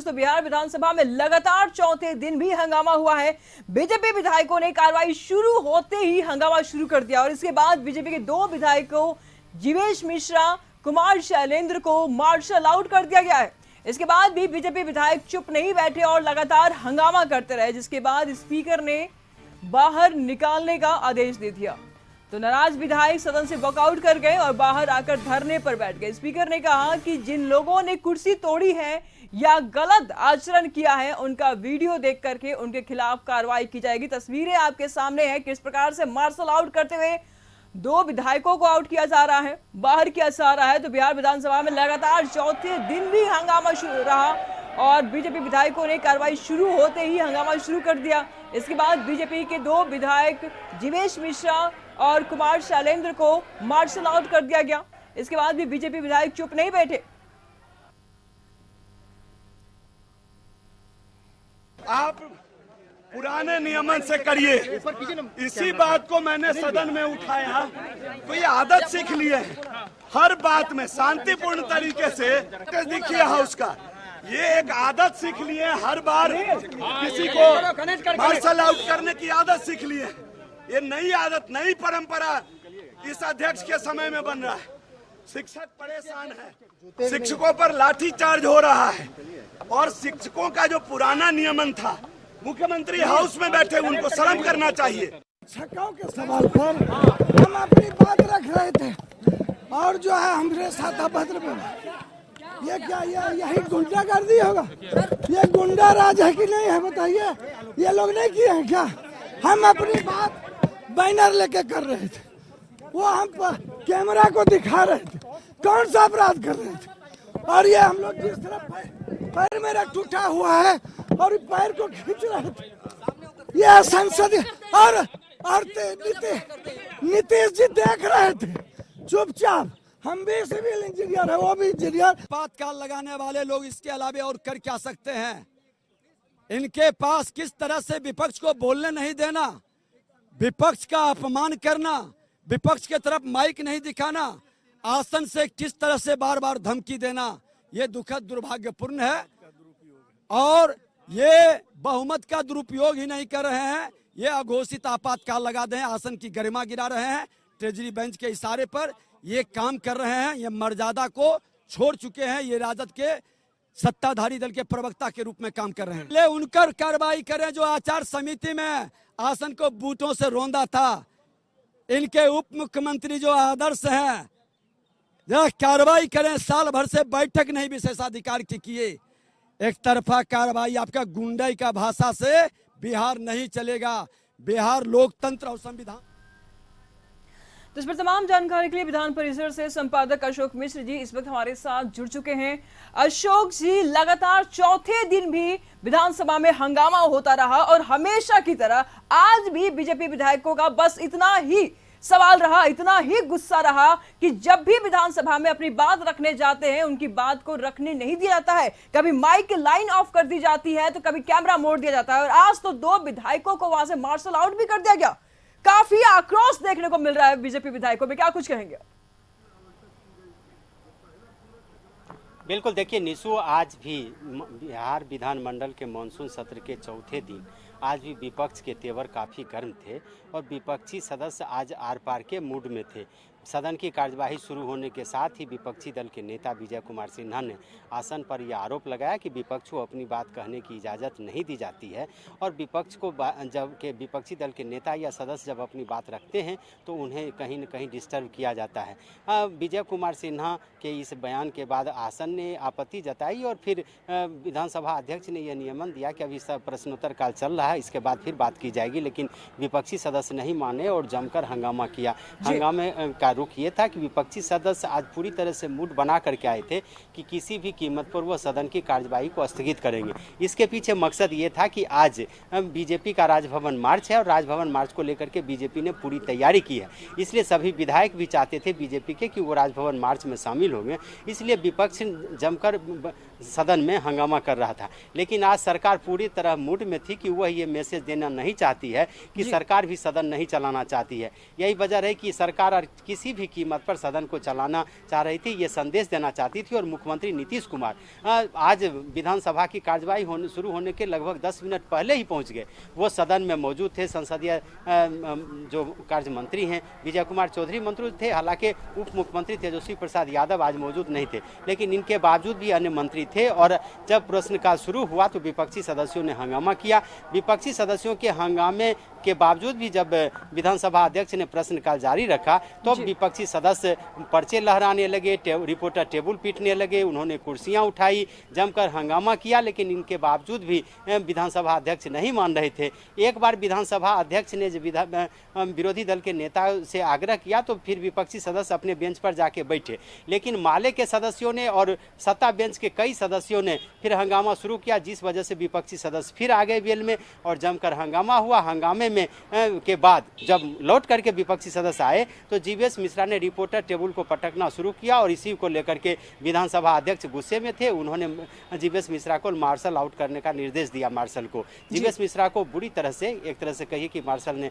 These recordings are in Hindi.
दोस्तों, बिहार विधानसभा में लगातार चौथे दिन भी हंगामा हुआ है। बीजेपी विधायकों ने कार्रवाई शुरू होते ही हंगामा शुरू कर दिया और इसके बाद बीजेपी के 2 विधायकों जीवेश मिश्रा, कुमार शैलेंद्र को मार्शल आउट कर दिया गया है। इसके बाद भी बीजेपी विधायक चुप नहीं बैठे और लगातार हंगामा करते रहे, जिसके बाद स्पीकर ने बाहर निकालने का आदेश दे दिया। तो नाराज विधायक सदन से वॉकआउट कर गए और बाहर आकर धरने पर बैठ गए। स्पीकर ने कहा कि जिन लोगों ने कुर्सी तोड़ी है या गलत आचरण किया है, उनका वीडियो देख करके उनके खिलाफ कार्रवाई की जाएगी। तस्वीरें आपके सामने हैं किस प्रकार से मार्शल आउट करते हुए 2 विधायकों को आउट किया जा रहा है, बाहर किया जा रहा है। तो बिहार विधानसभा में लगातार चौथे दिन भी हंगामा शुरू रहा और बीजेपी विधायकों ने कार्रवाई शुरू होते ही हंगामा शुरू कर दिया। इसके बाद बीजेपी के 2 विधायक जीवेश मिश्रा और कुमार शैलेंद्र को मार्शल आउट कर दिया गया। इसके बाद भी बीजेपी विधायक चुप नहीं बैठे। आप पुराने नियमन से करिए, इसी बात को मैंने सदन में उठाया। तो ये आदत सीख ली है, हर बात में शांतिपूर्ण तरीके से देखिए हाउस का, ये एक आदत सीख ली है। हर बार किसी को मार्शल आउट करने की आदत सीख ली है। ये नई आदत, नई परंपरा इस अध्यक्ष के समय में बन रहा है। शिक्षक परेशान है, शिक्षकों पर लाठी चार्ज हो रहा है और शिक्षकों का जो पुराना नियमन था, मुख्यमंत्री हाउस में बैठे उनको शर्म करना चाहिए। शिक्षकों के सवाल पर हम अपनी बात रख रहे थे और जो है हमारे साथ अभद्र बोला। ये क्या, यही गुंडागर्दी होगा? ये गुंडा राज है कि नहीं है बताइए? ये लोग नहीं किए हैं क्या? हम अपनी बात बैनर लेके कर रहे थे, वो हम कैमरा को दिखा रहे थे कौन सा अपराध कर रहे थे। और ये हम लोग जिस तरह पैर मेरा टूटा हुआ है और पैर को खींच रहे थे, ये संसद और नीतीश जी देख रहे थे चुपचाप। हम भी सिविल इंजीनियर है, वो भी इंजीनियर। आपातकाल लगाने वाले लोग इसके अलावा और कर क्या सकते हैं? इनके पास किस तरह से विपक्ष को बोलने नहीं देना, विपक्ष का अपमान करना, विपक्ष के तरफ माइक नहीं दिखाना, आसन से किस तरह से बार बार धमकी देना, ये दुखद दुर्भाग्यपूर्ण है। और ये बहुमत का दुरुपयोग ही नहीं कर रहे हैं, ये अघोषित आपातकाल लगा दें, आसन की गरिमा गिरा रहे हैं, ट्रेजरी बेंच के इशारे पर ये काम कर रहे हैं। ये मर्यादा को छोड़ चुके हैं, ये राजद के सत्ताधारी दल के प्रवक्ता के रूप में काम कर रहे हैं। ले उनकर कार्रवाई करें जो आचार समिति में आसन को बूटों से रौंदा था। इनके उप मुख्यमंत्री जो आदर्श हैं, जरा कार्रवाई करें। साल भर से बैठक नहीं विशेषाधिकार की किए, एक तरफा कार्रवाई। आपका गुंडाई का भाषा से बिहार नहीं चलेगा। बिहार लोकतंत्र और संविधान। तो इस पर तमाम जानकारी के लिए विधान परिसर से संपादक अशोक मिश्र जी इस वक्त हमारे साथ जुड़ चुके हैं। अशोक जी, लगातार चौथे दिन भी विधानसभा में हंगामा होता रहा और हमेशा की तरह आज भी बीजेपी विधायकों का बस इतना ही सवाल रहा, इतना ही गुस्सा रहा कि जब भी विधानसभा में अपनी बात रखने जाते हैं उनकी बात को रखने नहीं दिया जाता है। कभी माइक लाइन ऑफ कर दी जाती है तो कभी कैमरा मोड़ दिया जाता है और आज तो 2 विधायकों को वहां से मार्शल आउट भी कर दिया गया। काफी आक्रोश देखने को मिल रहा है बीजेपी विधायकों में, क्या कुछ कहेंगे? बिल्कुल, देखिए निशु, आज भी बिहार विधानमंडल के मानसून सत्र के चौथे दिन आज भी विपक्ष के तेवर काफ़ी गर्म थे और विपक्षी सदस्य आज आर पार के मूड में थे। सदन की कार्यवाही शुरू होने के साथ ही विपक्षी दल के नेता विजय कुमार सिन्हा ने आसन पर यह आरोप लगाया कि विपक्ष को अपनी बात कहने की इजाज़त नहीं दी जाती है और विपक्ष को जब के विपक्षी दल के नेता या सदस्य जब अपनी बात रखते हैं तो उन्हें कहीं न कहीं डिस्टर्ब किया जाता है। विजय कुमार सिन्हा के इस बयान के बाद आसन ने आपत्ति जताई और फिर विधानसभा अध्यक्ष ने यह नियमन दिया कि अभी सब प्रश्नोत्तर काल चल रहा है, इसके बाद फिर बात की जाएगी। लेकिन विपक्षी सदस्य नहीं माने और जमकर हंगामा किया। हंगामे का रुख ये था कि विपक्षी सदस्य आज पूरी तरह से मूड बना करके आए थे कि किसी भी कीमत पर वह सदन की कार्यवाही को स्थगित करेंगे। इसके पीछे मकसद ये था कि आज बीजेपी का राजभवन मार्च है और राजभवन मार्च को लेकर के बीजेपी ने पूरी तैयारी की है, इसलिए सभी विधायक भी चाहते थे बीजेपी के कि वो राजभवन मार्च में शामिल होंगे। इसलिए विपक्ष जमकर सदन में हंगामा कर रहा था। लेकिन आज सरकार पूरी तरह मूड में थी कि वह ये मैसेज देना नहीं चाहती है कि सरकार भी सदन नहीं चलाना चाहती है। यही वजह है कि सरकार किसी भी कीमत पर सदन को चलाना चाह रही थी, ये संदेश देना चाहती थी। और मुख्यमंत्री नीतीश कुमार आज विधानसभा की कार्यवाही शुरू होने के लगभग 10 मिनट पहले ही पहुंच गए। वो सदन में मौजूद थे। संसदीय जो कार्य मंत्री हैं विजय कुमार चौधरी मौजूद थे। हालांकि उप मुख्यमंत्री तेजस्वी प्रसाद यादव आज मौजूद नहीं थे, लेकिन इनके बावजूद भी अन्य मंत्री थे। और जब प्रश्नकाल शुरू हुआ तो विपक्षी सदस्यों ने हंगामा किया। विपक्षी सदस्यों के हंगामे के बावजूद भी जब विधानसभा अध्यक्ष ने प्रश्नकाल जारी रखा तो विपक्षी सदस्य पर्चे लहराने लगे, रिपोर्टर टेबल पीटने लगे, उन्होंने कुर्सियां उठाई, जमकर हंगामा किया। लेकिन इनके बावजूद भी विधानसभा अध्यक्ष नहीं मान रहे थे। एक बार विधानसभा अध्यक्ष ने विरोधी दल के नेता से आग्रह किया तो फिर विपक्षी सदस्य अपने बेंच पर जाके बैठे। लेकिन माले के सदस्यों ने और सत्ता बेंच के कई सदस्यों ने फिर हंगामा शुरू किया, जिस वजह से विपक्षी सदस्य फिर आ गए वेल में और जमकर हंगामा हुआ। हंगामे में के बाद जब लौट करके विपक्षी सदस्य आए तो जीवेश मिश्रा ने रिपोर्टर टेबल को पटकना शुरू किया और इसी को लेकर के विधानसभा अध्यक्ष गुस्से में थे। उन्होंने जीवेश मिश्रा को मार्शल आउट करने का निर्देश दिया। मार्शल को जीवेश मिश्रा को बुरी तरह से, एक तरह से कहिए कि मार्शल ने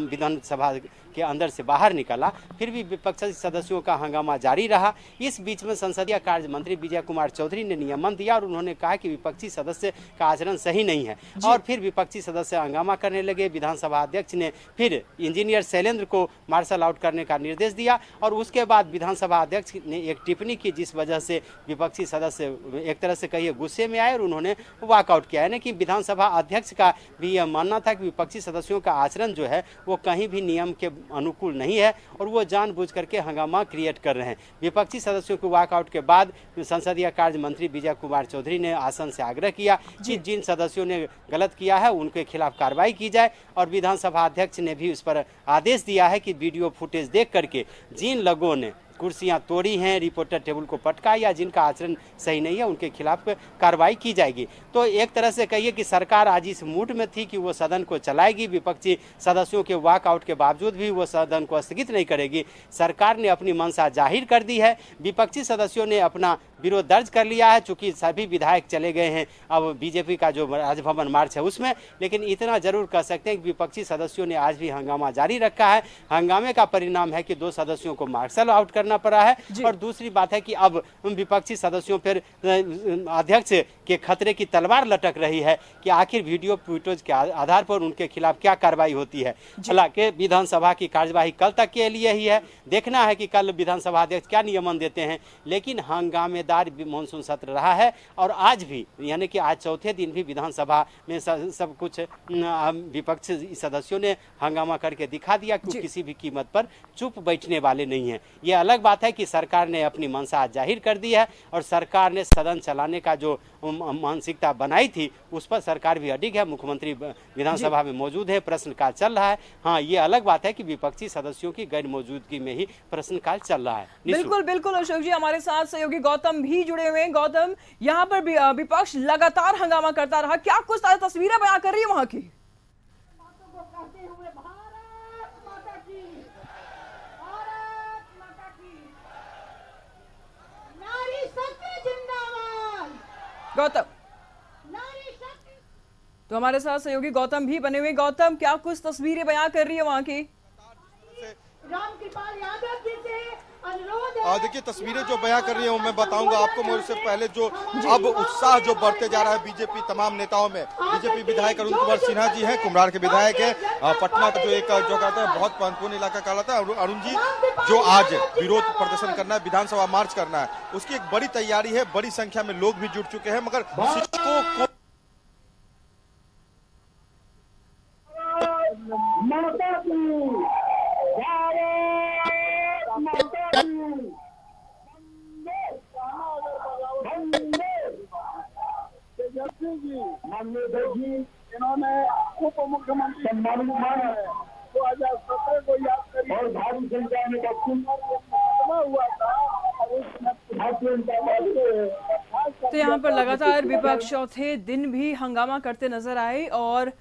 विधानसभा के अंदर से बाहर निकाला। फिर भी विपक्षी सदस्यों का हंगामा जारी रहा। इस बीच में संसदीय कार्य मंत्री विजय कुमार चौधरी ने नियमन दिया और उन्होंने कहा कि विपक्षी सदस्य का आचरण सही नहीं है और फिर विपक्षी सदस्य हंगामा करने लगे। विधानसभा अध्यक्ष ने फिर इंजीनियर शैलेंद्र को मार्शल आउट करने का निर्देश दिया और उसके बाद विधानसभा अध्यक्ष ने एक टिप्पणी की, जिस वजह से विपक्षी सदस्य एक तरह से कहिए गुस्से में आए और उन्होंने वॉकआउट किया। यानी कि विधानसभा अध्यक्ष का भी यह मानना था कि विपक्षी सदस्यों का आचरण जो है वो कहीं भी नियम के अनुकूल नहीं है और वो जानबूझ करके हंगामा क्रिएट कर रहे हैं। विपक्षी सदस्यों के वॉकआउट के बाद संसदीय कार्य मंत्री विजय कुमार चौधरी ने आसन से आग्रह किया कि जिन सदस्यों ने गलत किया है उनके खिलाफ कार्रवाई की जाए और विधानसभा अध्यक्ष ने भी उस पर आदेश दिया है कि वीडियो फुटेज देख करके जिन लोगों ने कुर्सियां तोड़ी हैं, रिपोर्टर टेबल को पटका या जिनका आचरण सही नहीं है उनके खिलाफ कार्रवाई की जाएगी। तो एक तरह से कहिए कि सरकार आज इस मूड में थी कि वो सदन को चलाएगी। विपक्षी सदस्यों के वॉकआउट के बावजूद भी वो सदन को स्थगित नहीं करेगी। सरकार ने अपनी मंशा जाहिर कर दी है। विपक्षी सदस्यों ने अपना विरोध दर्ज कर लिया है, चूंकि सभी विधायक चले गए हैं अब बीजेपी का जो राजभवन मार्च है उसमें। लेकिन इतना जरूर कह सकते हैं कि विपक्षी सदस्यों ने आज भी हंगामा जारी रखा है। हंगामे का परिणाम है कि 2 सदस्यों को मार्शल आउट करना पड़ा है और दूसरी बात है कि अब विपक्षी सदस्यों पर अध्यक्ष के खतरे की तलवार लटक रही है कि आखिर वीडियो फुटेज के आधार पर उनके खिलाफ क्या कार्रवाई होती है। हालांकि विधानसभा की कार्यवाही कल तक के लिए ही है, देखना है कि कल विधानसभा अध्यक्ष क्या नियमन देते हैं। लेकिन हंगामेदार मानसून सत्र रहा है और आज भी, यानी कि आज चौथे दिन भी विधानसभा में सब कुछ विपक्ष सदस्यों ने हंगामा करके दिखा दिया कि किसी भी कीमत पर चुप बैठने वाले नहीं है। ये अलग बात है कि सरकार ने अपनी मंशा जाहिर कर दी है और सरकार ने सदन चलाने का जो मानसिकता बनाई थी उस पर सरकार भी अडिग है। मुख्यमंत्री विधानसभा में मौजूद है, प्रश्नकाल चल रहा है। हाँ, ये अलग बात है कि विपक्षी सदस्यों की गैर मौजूदगी में ही प्रश्नकाल चल रहा है। बिल्कुल बिल्कुल अशोक जी, हमारे साथ सहयोगी गौतम भी जुड़े हुए हैं। गौतम, यहाँ पर विपक्ष लगातार हंगामा करता रहा, क्या कुछ तस्वीरें बयां कर रही है वहां की? गौतम, तो हमारे साथ सहयोगी गौतम भी बने हुए। गौतम, क्या कुछ तस्वीरें बयां कर रही है वहां की? रामकृपाल यादव जी से अनुरोध है। देखिए तस्वीरें जो बयां कर रही है वो मैं बताऊंगा आपको। मगर उससे पहले जो अब उत्साह जो बढ़ते जा रहा है बीजेपी तमाम नेताओं में। बीजेपी विधायक अरुण कुमार सिन्हा जी हैं, कुम्हरार के विधायक है, पटना का जो एक जो कहते हैं बहुत महत्वपूर्ण इलाका कहलाता है। अरुण जी जो आज विरोध प्रदर्शन करना है, विधानसभा मार्च करना है, उसकी एक बड़ी तैयारी है। बड़ी संख्या में लोग भी जुट चुके हैं। मगर शिक्षकों को इन्होंने उप मुख्यमंत्री सम्मानित 2017 को याद करिए और भारी संख्या में हुआ था। तो यहाँ पर लगातार विपक्ष चौथे दिन भी हंगामा करते नजर आए और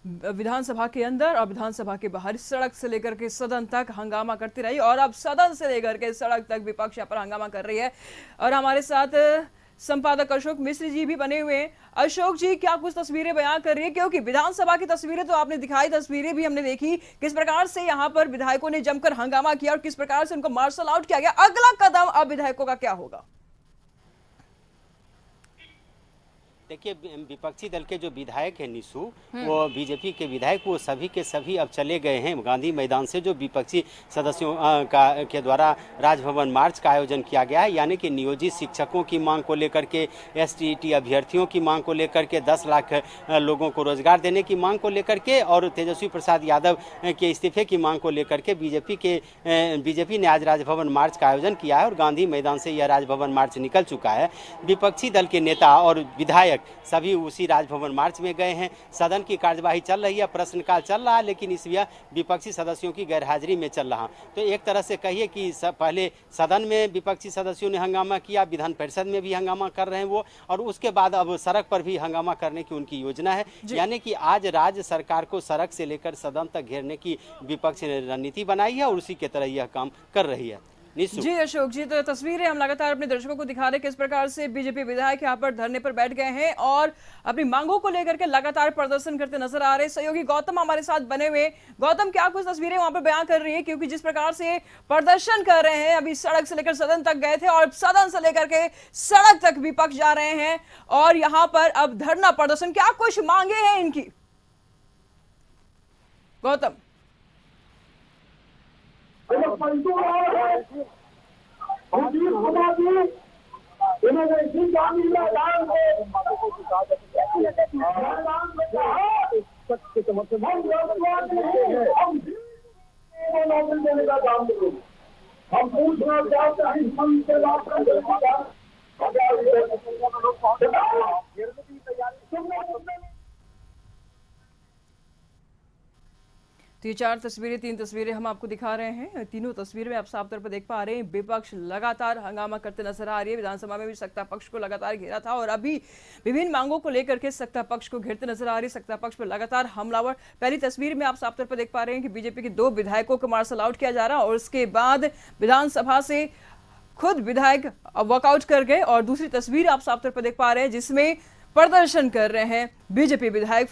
विधानसभा के अंदर और विधानसभा के बाहर सड़क से लेकर के सदन तक हंगामा करती रही और अब सदन से लेकर के सड़क तक विपक्ष यहाँ पर हंगामा कर रही है। और हमारे साथ संपादक अशोक मिश्र जी भी बने हुए हैं। अशोक जी, क्या कुछ तस्वीरें बयां कर रही है, क्योंकि विधानसभा की तस्वीरें तो आपने दिखाई, तस्वीरें भी हमने देखी, किस प्रकार से यहां पर विधायकों ने जमकर हंगामा किया और किस प्रकार से उनको मार्शल आउट किया गया। अगला कदम अब विधायकों का क्या होगा? देखिए, विपक्षी दल के जो विधायक है निशु, वो बीजेपी के विधायक, वो सभी के सभी अब चले गए हैं गांधी मैदान से, जो विपक्षी सदस्यों के द्वारा राजभवन मार्च का आयोजन किया गया है। यानी कि नियोजित शिक्षकों की मांग को लेकर के, एसटीईटी अभ्यर्थियों की मांग को लेकर के, 10 लाख लोगों को रोजगार देने की मांग को लेकर के और तेजस्वी प्रसाद यादव के इस्तीफे की मांग को लेकर के बीजेपी ने आज राजभवन मार्च का आयोजन किया है और गांधी मैदान से यह राजभवन मार्च निकल चुका है। विपक्षी दल के नेता और विधायक सभी उसी राजभवन मार्च में गए हैं। सदन की कार्यवाही चल रही है, प्रश्नकाल चल रहा है, लेकिन इस विपक्षी सदस्यों की गैरहाजिरी में चल रहा। तो एक तरह से कहिए कि पहले सदन में विपक्षी सदस्यों ने हंगामा किया, विधान परिषद में भी हंगामा कर रहे हैं वो, और उसके बाद अब सड़क पर भी हंगामा करने की उनकी योजना है। यानी कि आज राज्य सरकार को सड़क से लेकर सदन तक घेरने की विपक्ष ने रणनीति बनाई है और उसी के तरह यह काम कर रही है। जी अशोक जी, तो तस्वीरें हम लगातार अपने दर्शकों को दिखा रहे हैं किस प्रकार से बीजेपी विधायक यहाँ पर धरने पर बैठ गए हैं और अपनी मांगों को लेकर के लगातार प्रदर्शन करते नजर आ रहे हैं। सहयोगी गौतम हमारे साथ बने हुए। गौतम, क्या कुछ तस्वीरें वहां पर बयां कर रही है, क्योंकि जिस प्रकार से प्रदर्शन कर रहे हैं, अभी सड़क से लेकर सदन तक गए थे और सदन से लेकर के सड़क तक विपक्ष जा रहे हैं और यहाँ पर अब धरना प्रदर्शन, क्या कुछ मांगे हैं इनकी? गौतम, हम पूछना चाहते हैं। तो ये 3 तस्वीरें हम आपको दिखा रहे हैं। तीनों तस्वीरें में आप साफ तौर पर देख पा रहे हैं, विपक्ष लगातार हंगामा करते नजर आ रही है। विधानसभा में भी सत्ता पक्ष को लगातार घेरा था और अभी विभिन्न मांगों को लेकर के सत्ता पक्ष को घेरते नजर आ रही है। सत्ता पक्ष पर लगातार हमलावर। पहली तस्वीर में आप साफ तौर पर देख पा रहे हैं कि बीजेपी के 2 विधायकों को मार्शल आउट किया जा रहा है और उसके बाद विधानसभा से खुद विधायक वॉकआउट कर गए। और दूसरी तस्वीर आप साफ तौर पर देख पा रहे हैं जिसमें प्रदर्शन कर रहे हैं बीजेपी विधायक।